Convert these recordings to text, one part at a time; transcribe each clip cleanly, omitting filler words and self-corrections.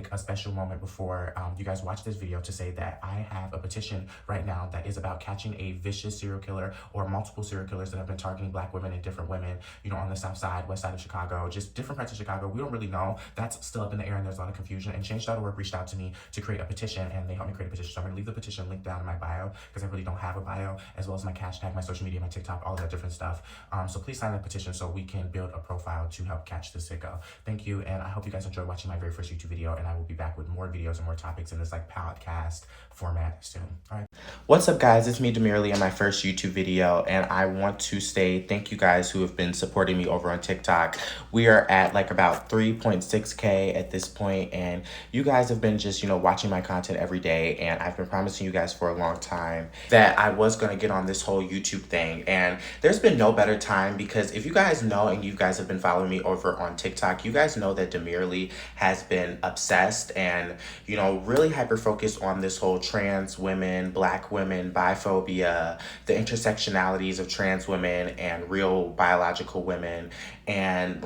take a special moment before you guys watch this video to say that I have a petition right now that is about catching a vicious serial killer or multiple serial killers that have been targeting Black women and different women, on the south side, west side of Chicago, just different parts of Chicago. We don't really know. That's still up in the air and there's a lot of confusion. And Change.org reached out to me to create a petition, and they helped me create a petition. So I'm going to leave the petition link down in my bio, because I really don't have a bio, as well as my hashtag, my social media, my TikTok, all of that different stuff. So please sign the petition so we can build a profile to help catch this sicko. Thank you, and I hope you guys enjoyed watching my very first YouTube video, and I will be back with more videos and more topics in this podcast format soon. All right. What's up, guys? It's me, Demirly, in my first YouTube video, and I want to say thank you guys who have been supporting me over on TikTok. We are at about 3.6K at this point, and you guys have been just, watching my content every day, and I've been promising you guys for a long time that I was going to get on this whole YouTube thing, and there's been no better time, because if you guys know, and you guys have been following me over on TikTok, you guys know that Demirly has been obsessed and, really hyper-focused on this whole trans women, Black women, biphobia, the intersectionalities of trans women and real biological women, and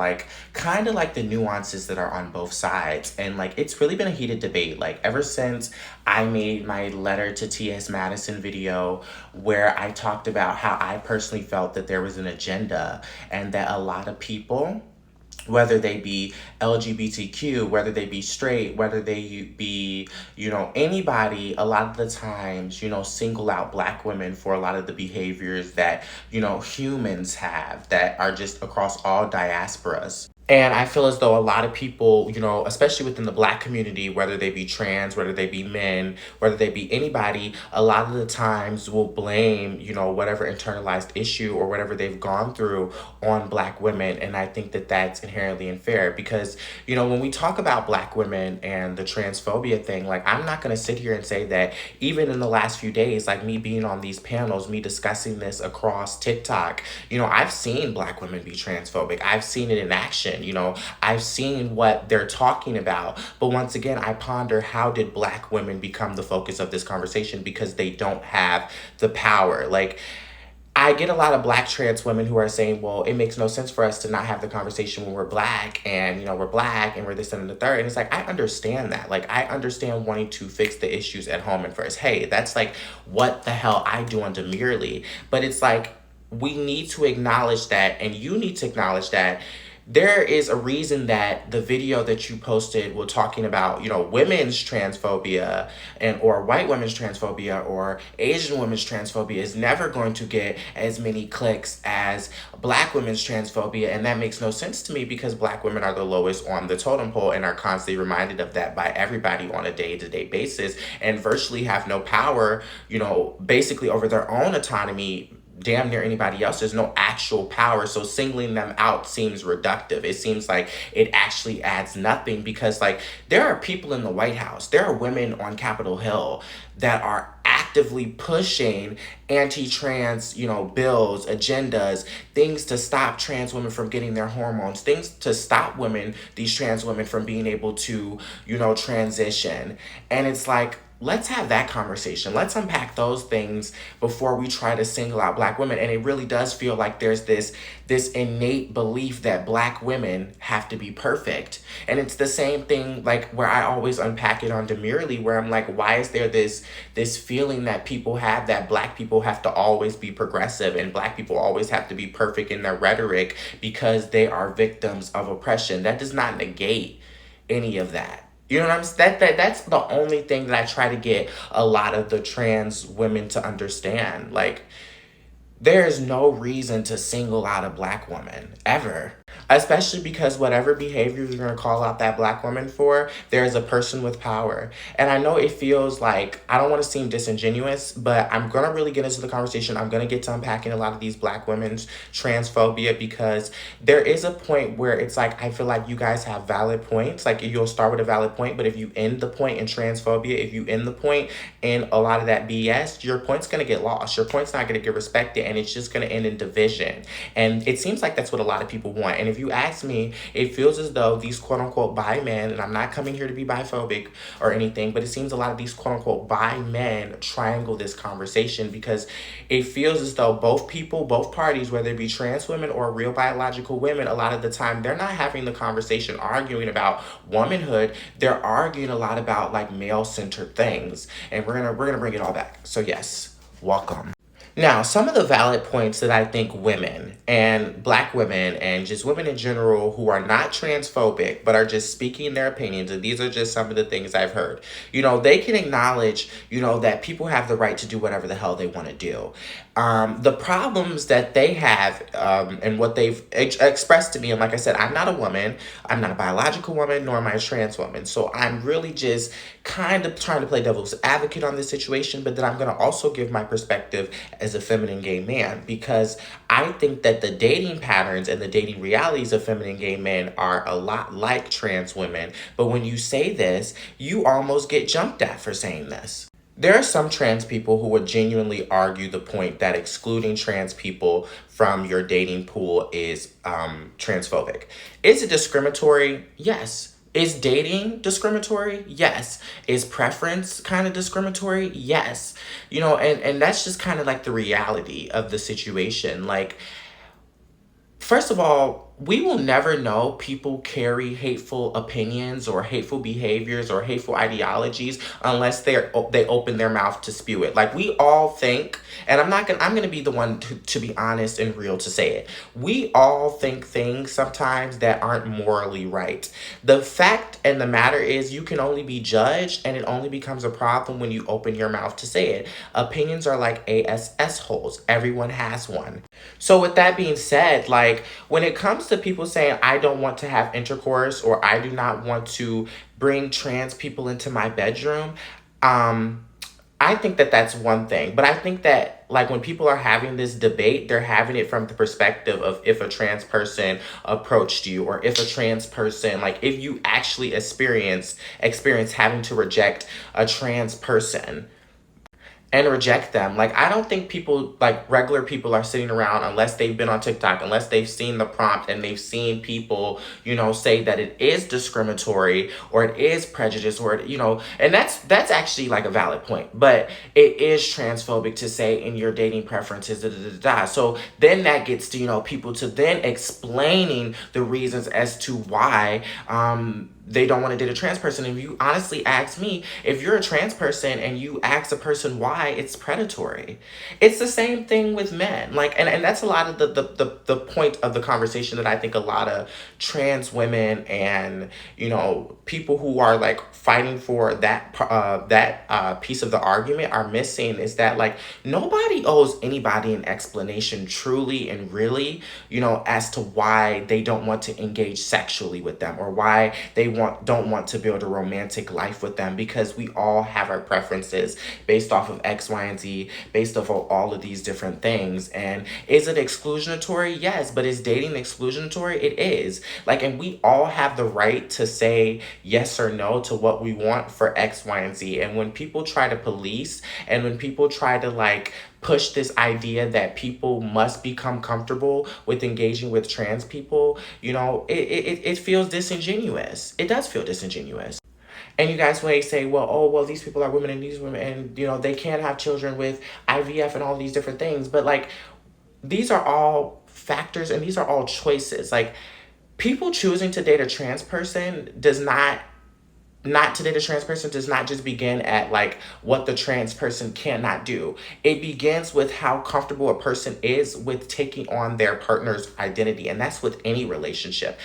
kind of the nuances that are on both sides. And it's really been a heated debate. Ever since I made my letter to T.S. Madison video, where I talked about how I personally felt that there was an agenda and that a lot of people, whether they be LGBTQ, whether they be straight, whether they be, anybody, a lot of the times, single out Black women for a lot of the behaviors that, humans have that are just across all diasporas. And I feel as though a lot of people, especially within the Black community, whether they be trans, whether they be men, whether they be anybody, a lot of the times will blame, whatever internalized issue or whatever they've gone through on Black women. And I think that that's inherently unfair, because, when we talk about Black women and the transphobia thing, I'm not going to sit here and say that even in the last few days, me being on these panels, me discussing this across TikTok, I've seen Black women be transphobic. I've seen it in action. I've seen what they're talking about. But once again, I ponder, how did Black women become the focus of this conversation? Because they don't have the power. I get a lot of Black trans women who are saying, well, it makes no sense for us to not have the conversation when we're Black, and, we're Black and we're this and the third. And it's I understand that. I understand wanting to fix the issues at home and first. Hey, that's what the hell I do on Demirly. But it's we need to acknowledge that, and you need to acknowledge that there is a reason that the video that you posted was talking about, women's transphobia or white women's transphobia or Asian women's transphobia is never going to get as many clicks as Black women's transphobia. And that makes no sense to me, because Black women are the lowest on the totem pole and are constantly reminded of that by everybody on a day-to-day basis, and virtually have no power, basically over their own autonomy. Damn near anybody else. There's no actual power. So singling them out seems reductive. It seems like it actually adds nothing, because there are people in the White House, there are women on Capitol Hill that are actively pushing anti-trans, bills, agendas, things to stop trans women from getting their hormones, things to stop these trans women from being able to, transition. And it's let's have that conversation. Let's unpack those things before we try to single out Black women. And it really does feel like there's this innate belief that Black women have to be perfect. And it's the same thing where I always unpack it on Demirly, where I'm why is there this feeling that people have that Black people have to always be progressive and Black people always have to be perfect in their rhetoric because they are victims of oppression? That does not negate any of that. You know what I'm saying? That's the only thing that I try to get a lot of the trans women to understand. There is no reason to single out a Black woman, ever. Especially because whatever behavior you're going to call out that Black woman for, there is a person with power. And I know it feels I don't want to seem disingenuous, but I'm going to really get into the conversation. I'm going to get to unpacking a lot of these Black women's transphobia, because there is a point where it's I feel you guys have valid points. You'll start with a valid point, but if you end the point in transphobia, if you end the point in a lot of that BS, your point's going to get lost. Your point's not going to get respected, and it's just going to end in division. And it seems like that's what a lot of people want. And if you ask me, it feels as though these quote unquote bi men, and I'm not coming here to be biphobic or anything, but it seems a lot of these quote unquote bi men triangle this conversation, because it feels as though both people, both parties, whether it be trans women or real biological women, a lot of the time they're not having the conversation arguing about womanhood. They're arguing a lot about like male-centered things. And we're gonna bring it all back. So yes, welcome. Now, some of the valid points that I think women and Black women and just women in general who are not transphobic but are just speaking their opinions, and these are just some of the things I've heard, they can acknowledge, that people have the right to do whatever the hell they want to do. The problems that they have and what they've expressed to me, and like I said, I'm not a woman, I'm not a biological woman, nor am I a trans woman. So I'm really just kind of trying to play devil's advocate on this situation, but then I'm going to also give my perspective as a feminine gay man, because I think that the dating patterns and the dating realities of feminine gay men are a lot like trans women. But when you say this, you almost get jumped at for saying this. There are some trans people who would genuinely argue the point that excluding trans people from your dating pool is transphobic. Is it discriminatory? Yes. Is dating discriminatory? Yes. Is preference kind of discriminatory? Yes. And that's just kind of like the reality of the situation. Like, first of all, we will never know people carry hateful opinions or hateful behaviors or hateful ideologies unless they open their mouth to spew it. Like, we all think, and I'm gonna be the one to be honest and real to say it. We all think things sometimes that aren't morally right. The fact and the matter is, you can only be judged, and it only becomes a problem when you open your mouth to say it. Opinions are like ASS holes. Everyone has one. So with that being said, like, when it comes to people saying, I don't want to have intercourse, or I do not want to bring trans people into my bedroom, I think that that's one thing. But I think that, like, when people are having this debate, they're having it from the perspective of if a trans person approached you, or if a trans person, like, if you actually experience having to reject a trans person and reject them. Like, I don't think people, like regular people, are sitting around unless they've been on TikTok, unless they've seen the prompt and they've seen people, say that it is discriminatory or it is prejudice, or and that's actually like a valid point. But it is transphobic to say in your dating preferences, da, da, da, da. So then that gets to, people to then explaining the reasons as to why they don't want to date a trans person. If you honestly ask me, if you're a trans person and you ask a person why, it's predatory. It's the same thing with men. Like, and that's a lot of the point of the conversation that I think a lot of trans women and, people who are like fighting for that piece of the argument are missing, is that, like, nobody owes anybody an explanation truly and really, as to why they don't want to engage sexually with them, or why they don't want to build a romantic life with them, because we all have our preferences based off of X, Y, and Z, based off of all of these different things. And is it exclusionatory? Yes. But is dating exclusionatory? It is. Like, and we all have the right to say yes or no to what we want for X, Y, and Z. And when people try to police, and when people try to, like, push this idea that people must become comfortable with engaging with trans people, it feels disingenuous. It does feel disingenuous. And you guys may say, well, these people are women, and these women, and, they can't have children with IVF and all these different things. But, like, these are all factors, and these are all choices. Like, people choosing to date a trans person does not to date a trans person does not just begin at, like, what the trans person cannot do. It begins with how comfortable a person is with taking on their partner's identity. And that's with any relationship.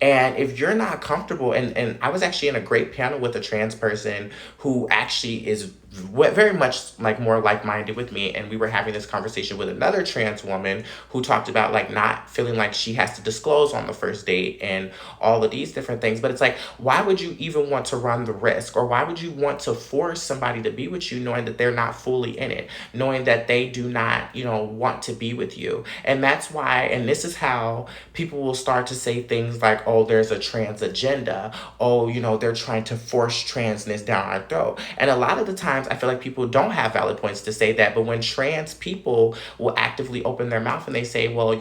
And if you're not comfortable, and I was actually in a great panel with a trans person who actually is very much like more like-minded with me, and we were having this conversation with another trans woman who talked about, like, not feeling like she has to disclose on the first date and all of these different things. But it's like, why would you even want to run the risk, or why would you want to force somebody to be with you knowing that they're not fully in it, knowing that they do not want to be with you? And that's why, and this is how people will start to say things like, oh, there's a trans agenda, oh, they're trying to force transness down our throat. And a lot of the times I feel like people don't have valid points to say that, but when trans people will actively open their mouth and they say, well,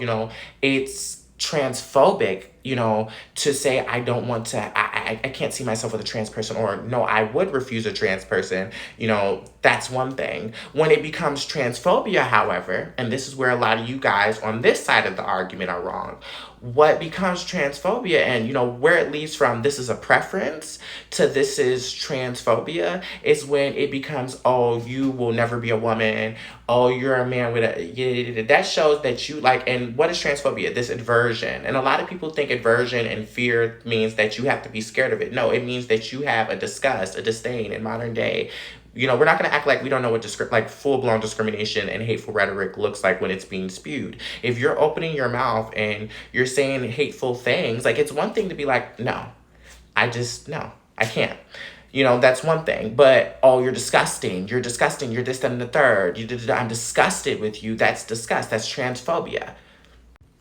it's transphobic, to say I don't want to, I can't see myself with a trans person, or no, I would refuse a trans person, that's one thing. When it becomes transphobia, however, and this is where a lot of you guys on this side of the argument are wrong, what becomes transphobia, and where it leads from this is a preference to this is transphobia, is when it becomes, oh, you will never be a woman, oh, you're a man with a, yeah, that shows that you like. And what is transphobia? This aversion. And a lot of people think aversion and fear means that you have to be scared of it. No, it means that you have a disgust, a disdain in modern day. We're not going to act like we don't know what like full-blown discrimination and hateful rhetoric looks like when it's being spewed. If you're opening your mouth and you're saying hateful things, like, it's one thing to be like, no, no, I can't. That's one thing. But, oh, you're disgusting, you're this, that, and the third. I'm disgusted with you. That's disgust. That's transphobia.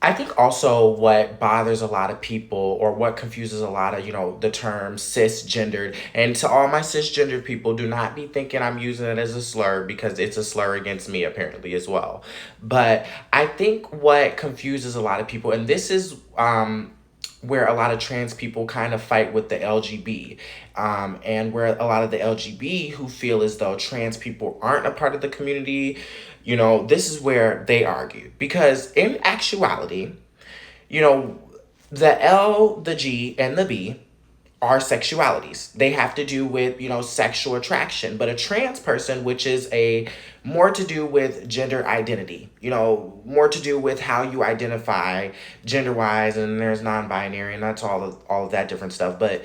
I think also what bothers a lot of people, or what confuses a lot of, the term cisgendered, and to all my cisgendered people, do not be thinking I'm using it as a slur, because it's a slur against me apparently as well. But I think what confuses a lot of people, and this is where a lot of trans people kind of fight with the LGB, and where a lot of the LGB who feel as though trans people aren't a part of the community, this is where they argue. Because in actuality, the L, the G, and the B are sexualities. They have to do with, sexual attraction. But a trans person, which is more to do with gender identity, more to do with how you identify gender-wise, and there's non-binary, and that's all of that different stuff. But,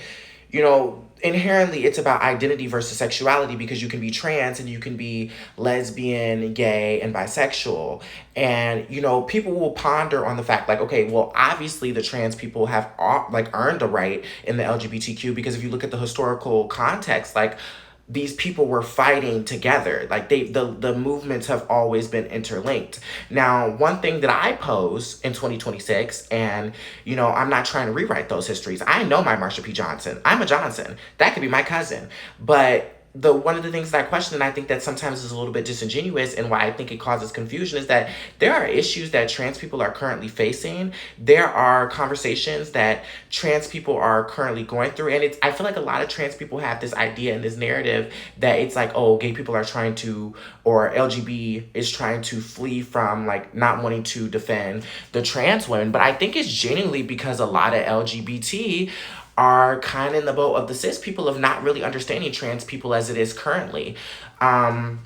inherently it's about identity versus sexuality, because you can be trans and you can be lesbian, gay, and bisexual. And, people will ponder on the fact, like, okay, well, obviously the trans people have earned a right in the LGBTQ, because if you look at the historical context, like, these people were fighting together. Like, the movements have always been interlinked. Now, one thing that I pose in 2026, and, I'm not trying to rewrite those histories. I know my Marsha P. Johnson. I'm a Johnson. That could be my cousin. But one of the things that I question, and I think that sometimes is a little bit disingenuous, and why I think it causes confusion, is that there are issues that trans people are currently facing. There are conversations that trans people are currently going through. And I feel like a lot of trans people have this idea and this narrative that it's like, oh, gay people are trying to, or LGB is trying to flee from, like, not wanting to defend the trans women. But I think it's genuinely because a lot of LGBT are kind of in the boat of the cis people of not really understanding trans people as it is currently. And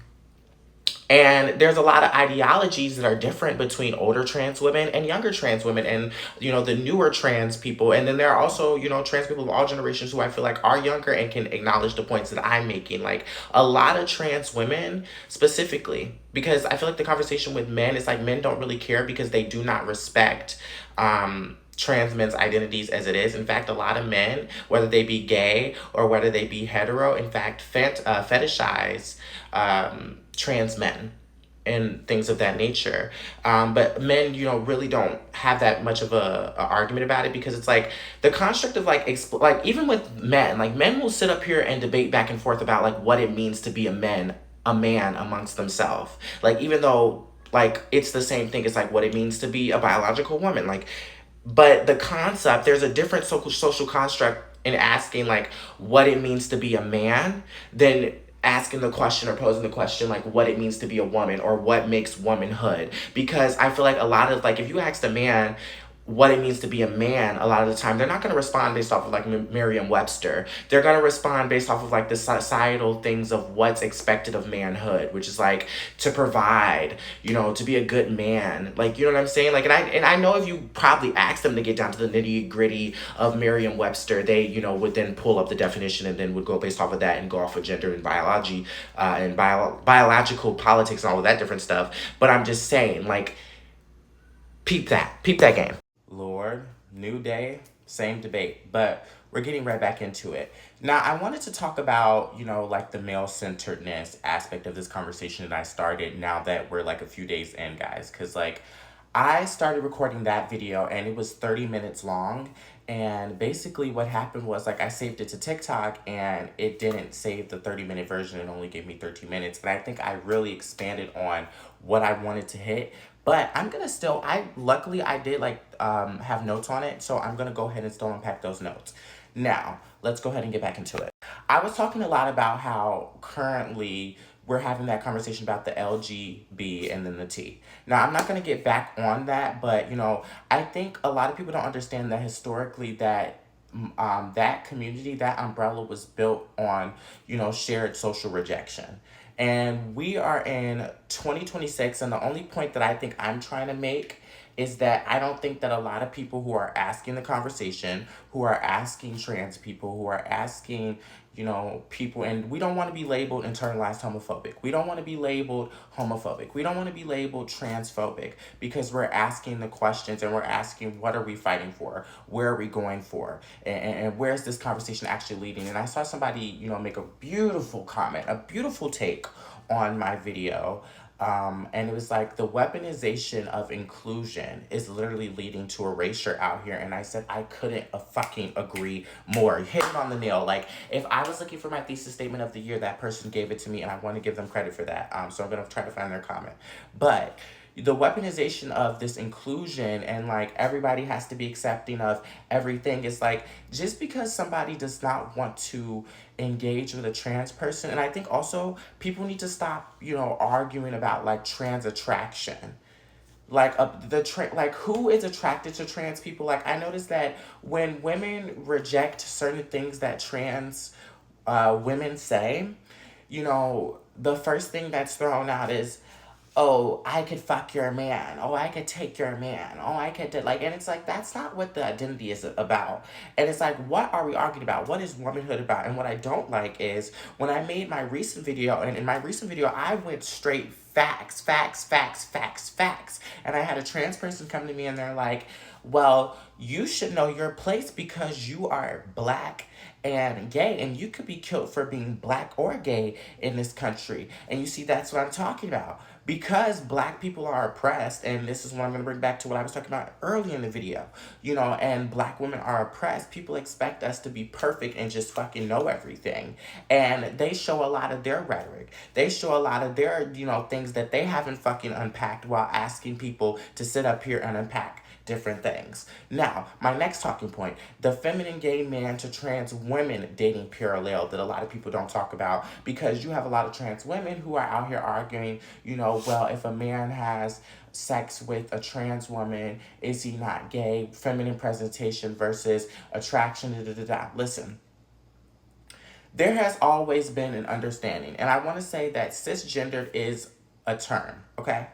there's a lot of ideologies that are different between older trans women and younger trans women, and, the newer trans people. And then there are also, trans people of all generations who I feel like are younger and can acknowledge the points that I'm making. Like, a lot of trans women specifically, because I feel like the conversation with men is like, men don't really care because they do not respect, trans men's identities as it is. In fact, a lot of men, whether they be gay or whether they be hetero, in fact, fetishize trans men and things of that nature. But men, really don't have that much of a argument about it, because it's like the construct of like even with men, like, men will sit up here and debate back and forth about like what it means to be a man amongst themselves. Like, even though like it's the same thing, it's like what it means to be a biological woman. Like, but the concept, there's a different social construct in asking like what it means to be a man than asking the question or posing the question like what it means to be a woman, or what makes womanhood. Because I feel like a lot of, like, if you asked a man what it means to be a man, a lot of the time they're not going to respond based off of like Merriam-Webster. They're going to respond based off of like the societal things of what's expected of manhood, which is like to provide, to be a good man. Like, you know what I'm saying? Like, and I know if you probably ask them to get down to the nitty gritty of Merriam-Webster, they, would then pull up the definition and then would go based off of that and go off of gender and biology, and biological politics and all of that different stuff. But I'm just saying, like, peep that game. Lord, new day, same debate, but we're getting right back into it. Now, I wanted to talk about, like the male-centeredness aspect of this conversation that I started now that we're like a few days in, guys. Because like, I started recording that video and it was 30 minutes long. And basically what happened was, like, I saved it to TikTok and it didn't save the 30-minute version. It only gave me 13 minutes. But I think I really expanded on what I wanted to hit. But I'm gonna still, luckily I did like have notes on it, so I'm gonna go ahead and still unpack those notes. Now, let's go ahead and get back into it. I was talking a lot about how currently we're having that conversation about the LGB and then the T. Now, I'm not going to get back on that, but, I think a lot of people don't understand that historically that that community, that umbrella was built on, shared social rejection. And we are in 2026, and the only point that I think I'm trying to make is that I don't think that a lot of people who are asking the conversation, who are asking trans people, who are asking, people, and we don't want to be labeled internalized homophobic. We don't want to be labeled homophobic. We don't want to be labeled transphobic, because we're asking the questions and we're asking, what are we fighting for? Where are we going for? And where's this conversation actually leading? And I saw somebody, make a beautiful comment, a beautiful take on my video. And it was like, the weaponization of inclusion is literally leading to erasure out here. And I said, I couldn't fucking agree more. Hit it on the nail. Like, if I was looking for my thesis statement of the year, that person gave it to me, and I want to give them credit for that. So I'm going to try to find their comment. But the weaponization of this inclusion, and like everybody has to be accepting of everything, is like, just because somebody does not want to engage with a trans person. And I think also people need to stop, arguing about like trans attraction. Like like who is attracted to trans people? Like, I noticed that when women reject certain things that trans women say, the first thing that's thrown out is, oh, I could fuck your man. Oh, I could take your man. Oh, I could like, and it's like, that's not what the identity is about. And it's like, what are we arguing about? What is womanhood about? And what I don't like is when I made my recent video, and in my recent video, I went straight facts, facts, facts, facts, facts. And I had a trans person come to me and they're like, well, you should know your place because you are Black and gay, and you could be killed for being Black or gay in this country. And you see, that's what I'm talking about. Because Black people are oppressed, and this is what I'm going to bring back to what I was talking about early in the video, and Black women are oppressed, people expect us to be perfect and just fucking know everything. And they show a lot of their rhetoric. They show a lot of their, things that they haven't fucking unpacked while asking people to sit up here and unpack different things. Now, my next talking point, the feminine gay man to trans women dating parallel that a lot of people don't talk about, because you have a lot of trans women who are out here arguing, well, if a man has sex with a trans woman, is he not gay? Feminine presentation versus attraction, da, da, da, da. Listen, there has always been an understanding, and I want to say that cisgendered is a term, okay?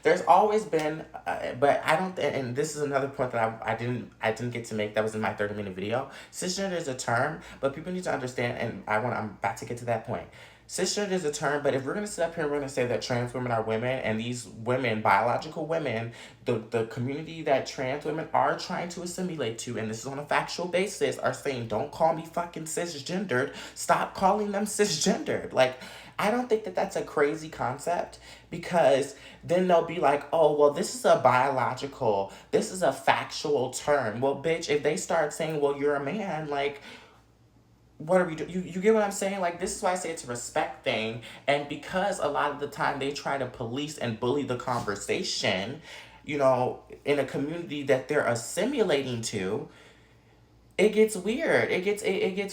There's always been, but I don't, and this is another point that I didn't get to make. That was in my 30-minute video. Cisgender is a term, but people need to understand, and I'm about to get to that point. Cisgender is a term, but if we're going to sit up here and we're going to say that trans women are women, and these women, biological women, the community that trans women are trying to assimilate to, and this is on a factual basis, are saying, don't call me fucking cisgendered, stop calling them cisgendered. Like, I don't think that that's a crazy concept, because then they'll be like, oh, well, this is a factual term. Well, bitch, if they start saying, well, you're a man, like, what are we doing? You get what I'm saying? Like, this is why I say it's a respect thing. And because a lot of the time they try to police and bully the conversation, in a community that they're assimilating to, it gets weird. It gets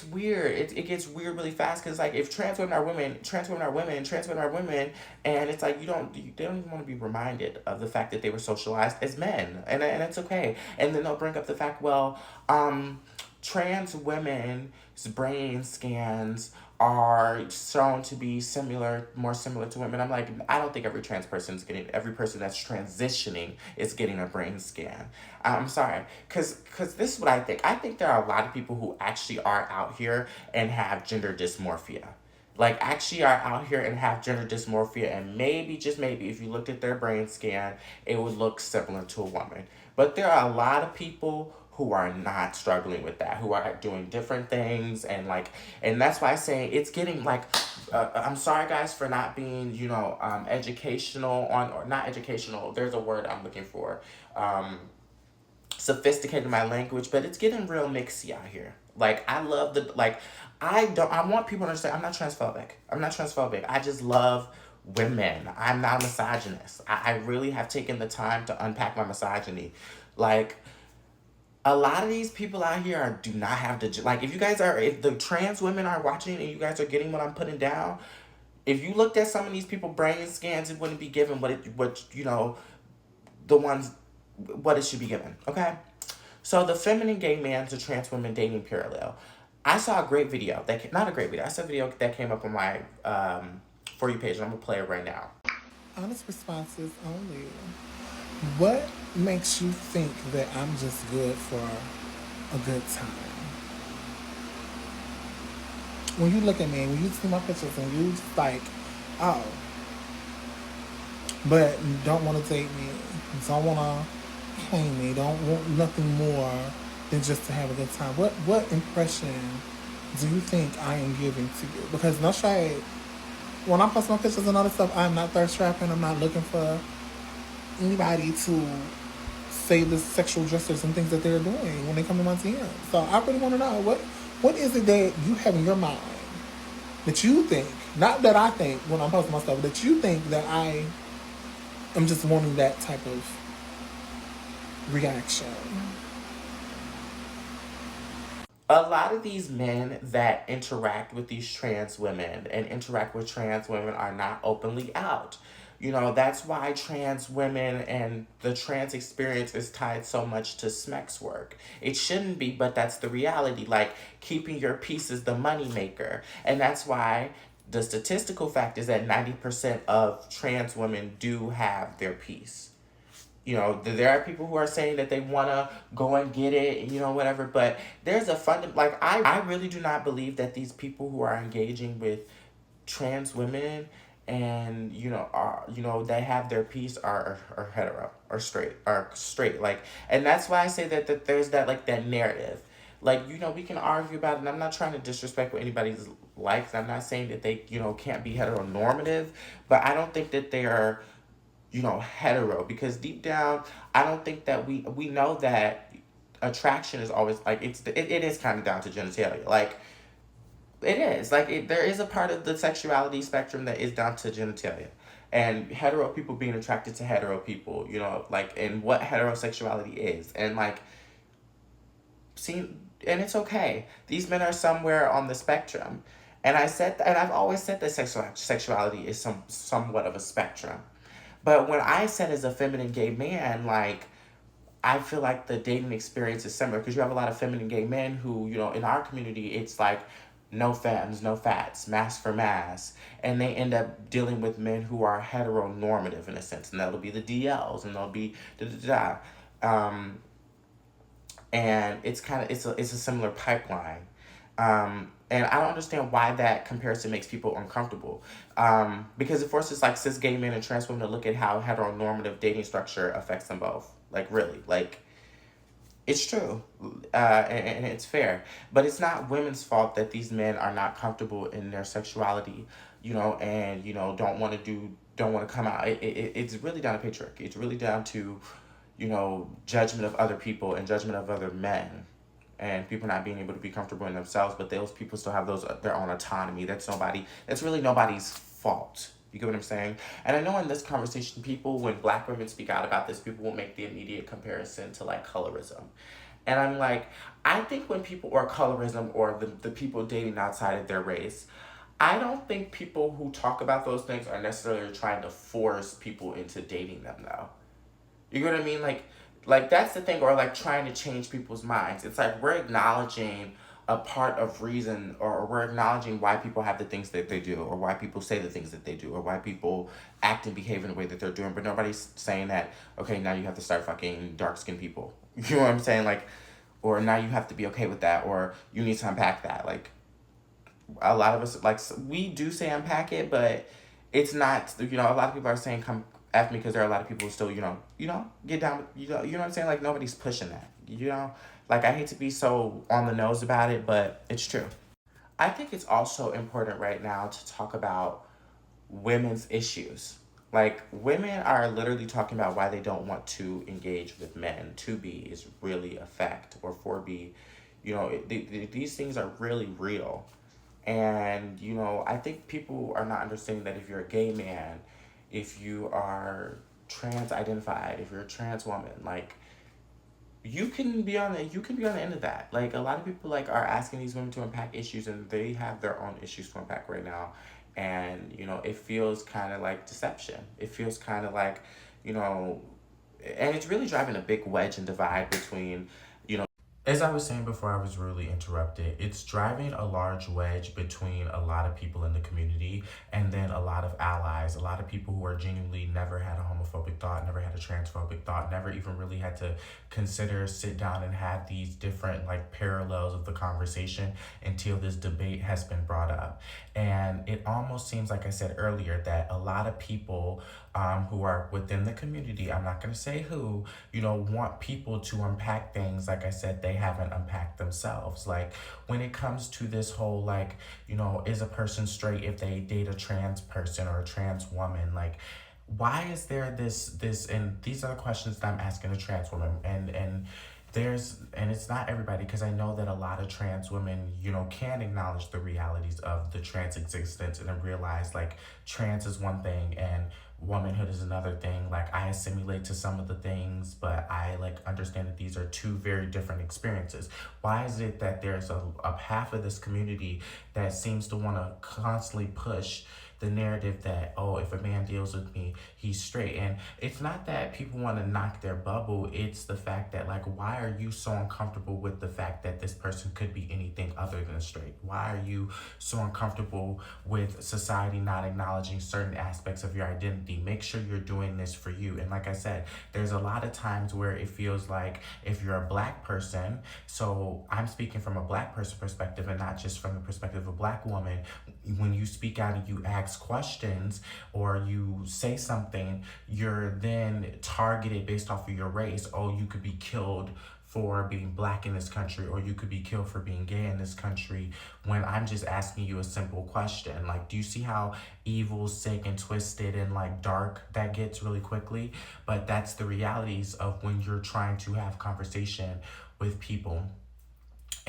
weird. It gets weird really fast, because like, if trans women are women, trans women are women, trans women are women, and it's like, they don't even want to be reminded of the fact that they were socialized as men, and it's okay. And then they'll bring up the fact, well, trans women's brain scans are shown to be more similar to women. I'm like, I don't think every person that's transitioning is getting a brain scan. I'm sorry, because this is what I think. I think there are a lot of people who actually are out here and have gender dysmorphia. Like, actually are out here and have gender dysmorphia, and maybe, just maybe, if you looked at their brain scan, it would look similar to a woman. But there are a lot of people who are not struggling with that, who are doing different things, and that's why I say it's getting like, I'm sorry guys for not being, educational or not educational, there's a word I'm looking for, sophisticated in my language, but it's getting real mixy out here. Like, I love I want people to understand, I'm not transphobic. I just love women. I'm not a misogynist. I really have taken the time to unpack my misogyny. Like, a lot of these people out here do not have the, like, if the trans women are watching and you guys are getting what I'm putting down, if you looked at some of these people brain scans, it wouldn't be given the ones, what it should be given, okay? So the feminine gay man to trans women dating parallel. I saw a great video, not a great video, I saw a video that came up on my For You page, and I'm gonna play it right now. Honest responses only. What makes you think that I'm just good for a good time? When you look at me, when you see my pictures and you just like, oh, but don't want to date me, don't want to claim me, don't want nothing more than just to have a good time. What impression do you think I am giving to you? Because no shade, when I post my pictures and all this stuff, I'm not thirst trapping. I'm not looking for anybody to say the sexual gestures and things that they're doing when they come to my DM. So I really want to know what is it that you have in your mind that you think, not that I think when I'm posting my stuff, that you think that I am just wanting that type of reaction. A lot of these men that interact with these trans women and interact with trans women are not openly out. That's why trans women and the trans experience is tied so much to SMEX work. It shouldn't be, but that's the reality. Like, keeping your peace is the moneymaker. And that's why the statistical fact is that 90% of trans women do have their peace. There are people who are saying that they want to go and get it, whatever. But there's I really do not believe that these people who are engaging with trans women and they have their piece are hetero or straight, like, and that's why I say that there's that narrative, we can argue about it, and I'm not trying to disrespect what anybody's likes. I'm not saying that they can't be heteronormative, but I don't think that they are hetero, because deep down I don't think that we know that attraction is always it is kind of down to genitalia. Like, it is. There is a part of the sexuality spectrum that is down to genitalia. And hetero people being attracted to hetero people, and what heterosexuality is. And, and it's okay. These men are somewhere on the spectrum. And I've always said that sexuality is somewhat of a spectrum. But when I said as a feminine gay man, I feel like the dating experience is similar, because you have a lot of feminine gay men who, in our community, it's like, no femmes, no fats, mass for mass. And they end up dealing with men who are heteronormative in a sense. And that'll be the DLs, and they'll be and it's a similar pipeline. And I don't understand why that comparison makes people uncomfortable. Because it forces cis gay men and trans women to look at how heteronormative dating structure affects them both. Really. It's true, and it's fair, but it's not women's fault that these men are not comfortable in their sexuality, and don't want to come out. It's really down to patriarchy. It's really down to, judgment of other people and judgment of other men, and people not being able to be comfortable in themselves. But those people still have their own autonomy. That's really nobody's fault. You get what I'm saying? And I know in this conversation, when black women speak out about this, people will make the immediate comparison to colorism. And I'm like, I think when people, or colorism, or the people dating outside of their race, I don't think people who talk about those things are necessarily trying to force people into dating them, though. You get what I mean? Like that's the thing, or trying to change people's minds. It's we're acknowledging a part of reason, or we're acknowledging why people have the things that they do, or why people say the things that they do, or why people act and behave in the way that they're doing. But nobody's saying that, okay, now you have to start fucking dark-skinned people. You know what I'm saying? Or now you have to be okay with that, or you need to unpack that. A lot of us, we do say unpack it, but it's not, a lot of people are saying come after me, because there are a lot of people who still, get down, you know what I'm saying? Nobody's pushing that, I hate to be so on the nose about it, but it's true. I think it's also important right now to talk about women's issues. Women are literally talking about why they don't want to engage with men. 2B is really a fact, or 4B. These things are really real. And, you know, I think people are not understanding that if you're a gay man, if you are trans identified, if you're a trans woman, like, you can be on the end of that. Like, a lot of people like are asking these women to unpack issues, and they have their own issues to unpack right now. And, you know, it feels kind of like deception. It feels kind of like, you know, and it's really driving a big wedge and divide between, you know, as I was saying before I was rudely interrupted, it's driving a large wedge between a lot of people in the community and then a lot of allies, a lot of people who are genuinely never had a homophobic thought, never had a transphobic thought, never even really had to consider, sit down and have these different like parallels of the conversation until this debate has been brought up. And it almost seems, like I said earlier, that a lot of people who are within the community, I'm not going to say who, you know, want people to unpack things, like I said, they haven't unpacked themselves. Like, when it comes to this whole, like, you know, is a person straight if they date a trans person or a trans woman? Like, why is there this and these are the questions that I'm asking a trans woman, and it's not everybody, because I know that a lot of trans women, you know, can acknowledge the realities of the trans existence and then realize like trans is one thing and womanhood is another thing. Like, I assimilate to some of the things, but I like understand that these are two very different experiences. Why is it that there's a half of this community that seems to want to constantly push the narrative that, oh, if a man deals with me, he's straight? And it's not that people want to knock their bubble, it's the fact that, like, why are you so uncomfortable with the fact that this person could be anything other than straight? Why are you so uncomfortable with society not acknowledging certain aspects of your identity? Make sure you're doing this for you. And like I said, there's a lot of times where it feels like if you're a black person, so I'm speaking from a black person perspective and not just from the perspective of a black woman, when you speak out and you ask questions or you say something, you're then targeted based off of your race. Oh, you could be killed for being black in this country, or you could be killed for being gay in this country, when I'm just asking you a simple question. Like, do you see how evil, sick, and twisted and like dark that gets really quickly? But that's the realities of when you're trying to have conversation with people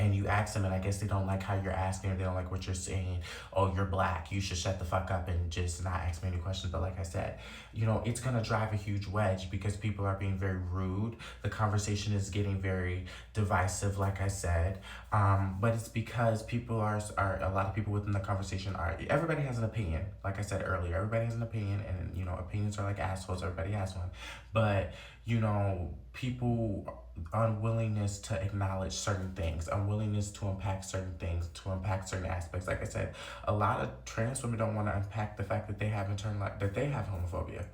and you ask them, and I guess they don't like how you're asking, or they don't like what you're saying. Oh, you're black, you should shut the fuck up and just not ask me any questions. But like I said, you know, it's gonna drive a huge wedge because people are being very rude. The conversation is getting very divisive, like I said. But it's because people are a lot of people within the conversation are, everybody has an opinion. Like I said earlier, everybody has an opinion, and you know, opinions are like assholes, everybody has one. But, you know, people unwillingness to acknowledge certain things, unwillingness to unpack certain things, to unpack certain aspects. Like I said, a lot of trans women don't want to unpack the fact that they have that they have homophobia.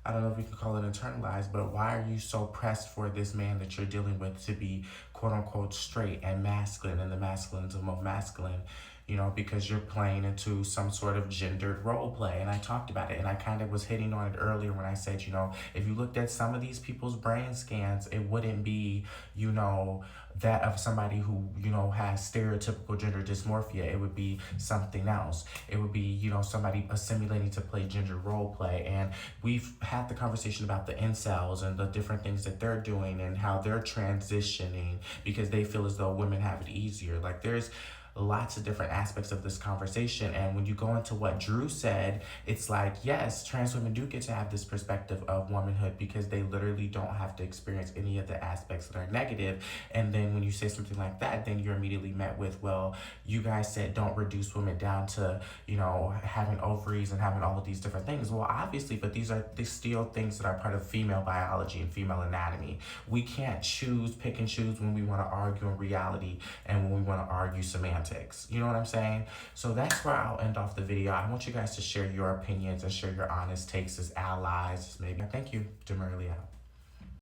I don't know if we can call it internalized, but why are you so pressed for this man that you're dealing with to be quote unquote straight and masculine and the masculinism of masculine? You know, because you're playing into some sort of gendered role play. And I talked about it, and I kind of was hitting on it earlier when I said, you know, if you looked at some of these people's brain scans, it wouldn't be, you know, that of somebody who, you know, has stereotypical gender dysmorphia. It would be something else. It would be, you know, somebody assimilating to play gender role play. And we've had the conversation about the incels and the different things that they're doing and how they're transitioning because they feel as though women have it easier. Like, there's lots of different aspects of this conversation. And when you go into what Drew said, it's like, yes, trans women do get to have this perspective of womanhood because they literally don't have to experience any of the aspects that are negative. And then when you say something like that, then you're immediately met with, well, you guys said don't reduce women down to, you know, having ovaries and having all of these different things. Well, obviously, but these still things that are part of female biology and female anatomy. We can't pick and choose when we want to argue in reality and when we want to argue semantics. You know what I'm saying? So that's where I'll end off the video. I want you guys to share your opinions and share your honest takes as allies. Maybe. Thank you. Demurely out.